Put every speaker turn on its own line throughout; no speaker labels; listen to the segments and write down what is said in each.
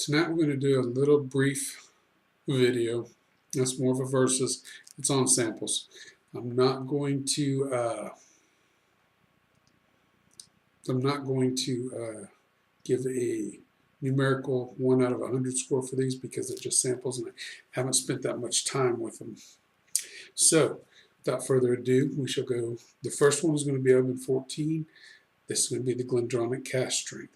Tonight we're going to do a little brief video. That's more of a versus. It's on samples. I'm not going to give a numerical 1 out of 100 score for these because they're just samples and I haven't spent that much time with them. So without further ado, we shall go. The first one is going to be Oban 14. This is going to be the Glendronach Cask Strength.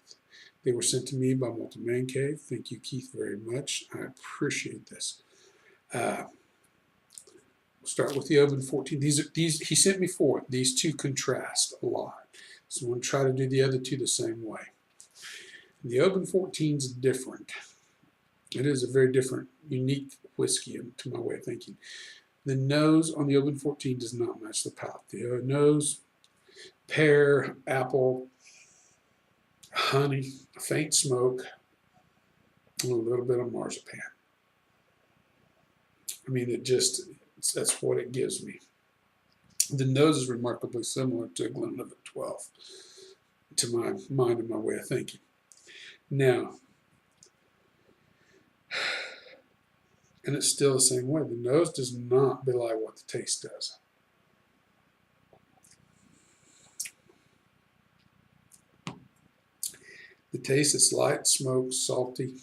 They were sent to me by Malted Man Cave. Thank you, Keith, very much. I appreciate this. We'll start with the Oban 14. These he sent me 4. These two contrast a lot. So I'm going to try to do the other two the same way. The Oban 14 is different. It is a very different, unique whiskey to my way of thinking. The nose on the Oban 14 does not match the palate. The nose, pear, apple, honey, a faint smoke, and a little bit of marzipan. I mean, that's what it gives me. The nose is remarkably similar to a Glendronach 12, to my mind and my way of thinking. Now, and it's still the same way. The nose does not belie what the taste does. The taste is light, smoked, salty.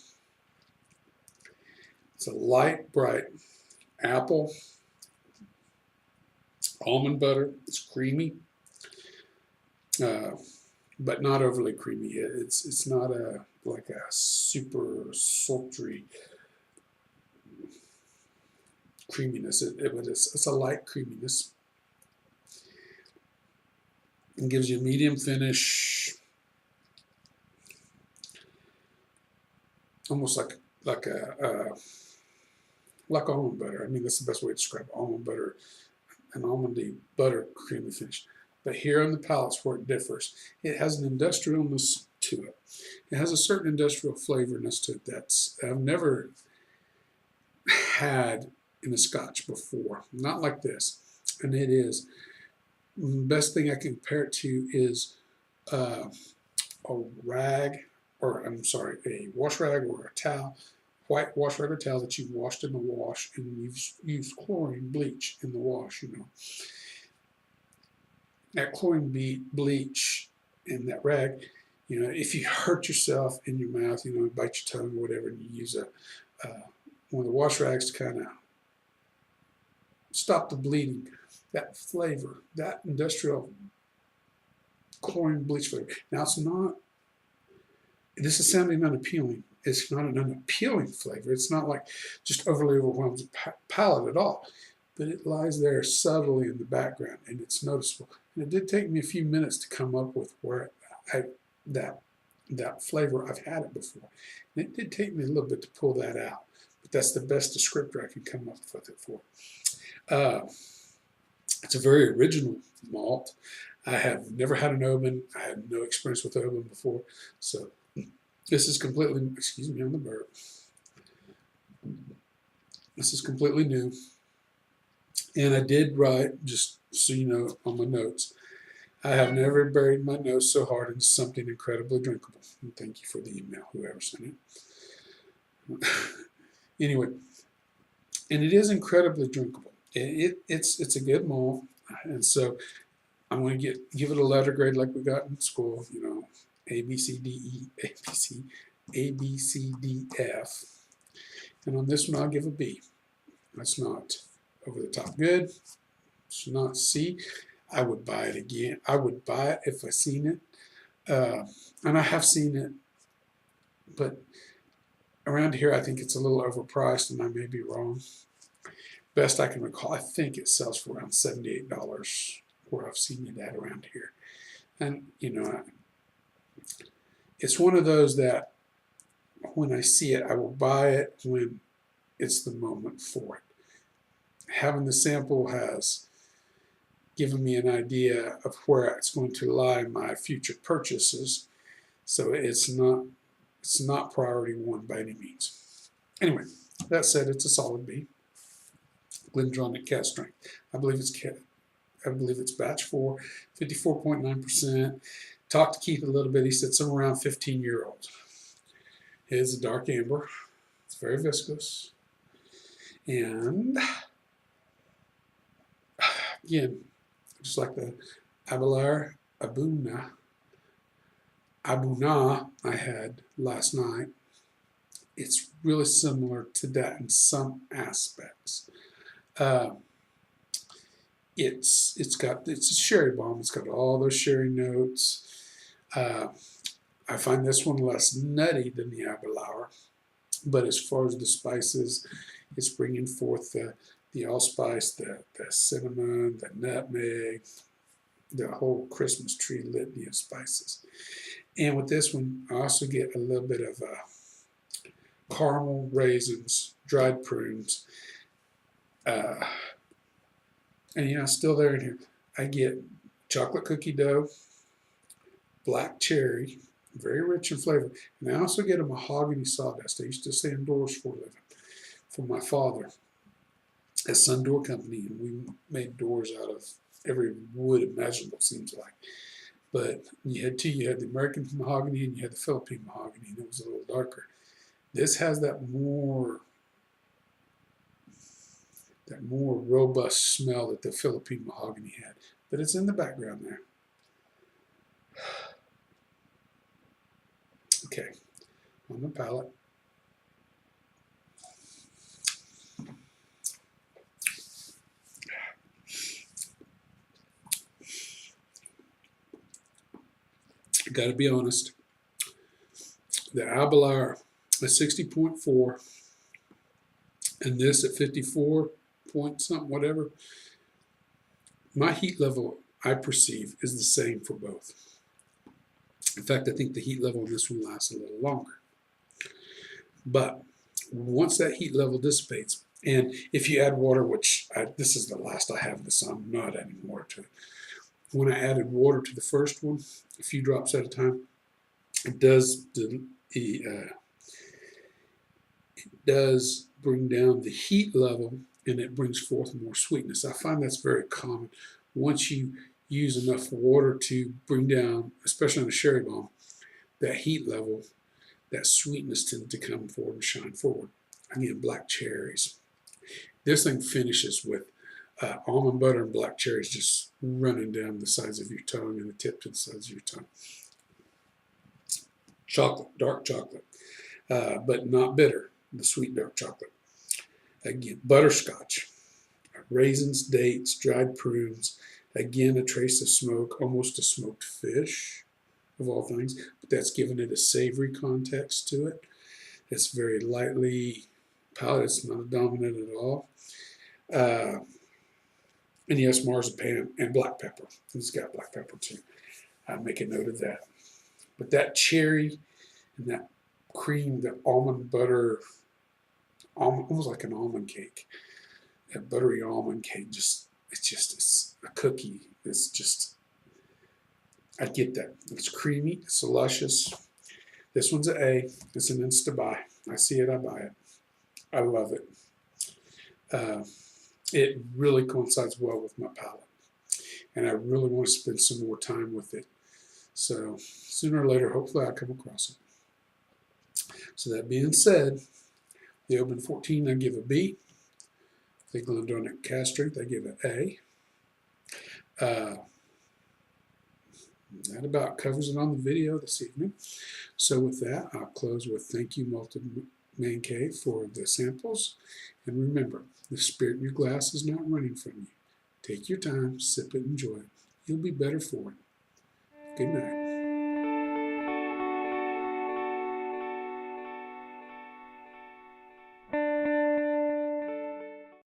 It's a light, bright apple, almond butter. It's creamy, but not overly creamy. It's not like a super sultry creaminess. It's a light creaminess. It gives you a medium finish. Almost like almond butter. I mean, that's the best way to describe almond butter, an almondy butter creamy finish. But here on the palate's where it differs. It has an industrialness to it. It has a certain industrial flavorness to it that's I've never had in a scotch before. Not like this. And it is, the best thing I can compare it to is a rag, or I'm sorry, a wash rag or a towel, white wash rag or towel that you've washed in the wash and you've used chlorine bleach in the wash, you know. That chlorine bleach in that rag, you know, if you hurt yourself in your mouth, you know, bite your tongue or whatever, and you use one of the wash rags to kind of stop the bleeding, that flavor, that industrial chlorine bleach flavor. Now it's not, this is sounding unappealing. It's not an unappealing flavor. It's not like just overly overwhelms the palate at all. But it lies there subtly in the background and it's noticeable. And it did take me a few minutes to come up with where that flavor, I've had it before. And it did take me a little bit to pull that out. But that's the best descriptor I can come up with it for. It's a very original malt. I have never had an Oban. I had no experience with Oban before. So this is completely, excuse me on the burp. This is completely new. And I did write, just so you know, on my notes, I have never buried my nose so hard into something incredibly drinkable. And thank you for the email, whoever sent it. Anyway, and it is incredibly drinkable. It's a good malt, and so I'm going to give it a letter grade like we got in school, you know, A, B, C, D, E, A, B, C, D, F. And on this one, I'll give a B. That's not over the top good. It's not C. I would buy it again. I would buy it if I seen it. And I have seen it, but around here I think it's a little overpriced and I may be wrong. Best I can recall, I think it sells for around $78 where I've seen it at around here. And, you know, it's one of those that when I see it, I will buy it when it's the moment for it. Having the sample has given me an idea of where it's going to lie in my future purchases. So it's not priority 1 by any means. Anyway, that said, it's a solid B. Glendronach Cask Strength. I believe it's batch 4, 54.9%. Talked to Keith a little bit. He said somewhere around 15-year-olds. It's a dark amber. It's very viscous. And again, just like the Abelard Abuna I had last night, it's really similar to that in some aspects. It's a sherry bomb. It's got all those sherry notes. I find this one less nutty than the Abelard, but as far as the spices, it's bringing forth the allspice, the cinnamon, the nutmeg, the whole Christmas tree litany of spices. And with this one, I also get a little bit of caramel, raisins, dried prunes, and still there in here. I get chocolate cookie dough, black cherry, very rich in flavor, and I also get a mahogany sawdust. I used to sand doors for a living for my father at Sun Door Company, and we made doors out of every wood imaginable, seems like. But you had two. You had the American mahogany and you had the Philippine mahogany, and it was a little darker. This has that more robust smell that the Philippine mahogany had, but it's in the background there. Okay, on the palate. Got to be honest. The Abelard at 60.4 and this at 54 point something, whatever. My heat level, I perceive, is the same for both. In fact, I think the heat level on this one lasts a little longer. But once that heat level dissipates, and if you add water, which this is the last I have this, I'm not adding water to it. When I added water to the first one, a few drops at a time, it does bring down the heat level, and it brings forth more sweetness. I find that's very common. Once you use enough water to bring down, especially on a sherry bomb, that heat level, that sweetness tends to come forward and shine forward. Again, black cherries. This thing finishes with almond butter and black cherries just running down the sides of your tongue and the tip to the sides of your tongue. Chocolate, dark chocolate, but not bitter, the sweet dark chocolate. Again, butterscotch, raisins, dates, dried prunes. Again, a trace of smoke, almost a smoked fish, of all things, but that's given it a savory context to it. It's very lightly powdered. It's not dominant at all. And yes, marzipan and black pepper. It's got black pepper too. I'll make a note of that. But that cherry and that cream, the almond butter, almost like an almond cake, that buttery almond cake, it's a cookie. It's just, I get that. It's creamy, it's luscious. This one's an A. It's an insta-buy. I see it, I buy it. I love it. It really coincides well with my palate, and I really want to spend some more time with it. So sooner or later, hopefully I'll come across it. So that being said, the Oban 14 I give a B. The Glendronach Cask Strength I give an A. That about covers it on the video this evening. So with that, I'll close with thank you, Malted Man Cave, for the samples. And remember, the spirit in your glass is not running from you. Take your time, sip it, enjoy it. You'll be better for it. Good night.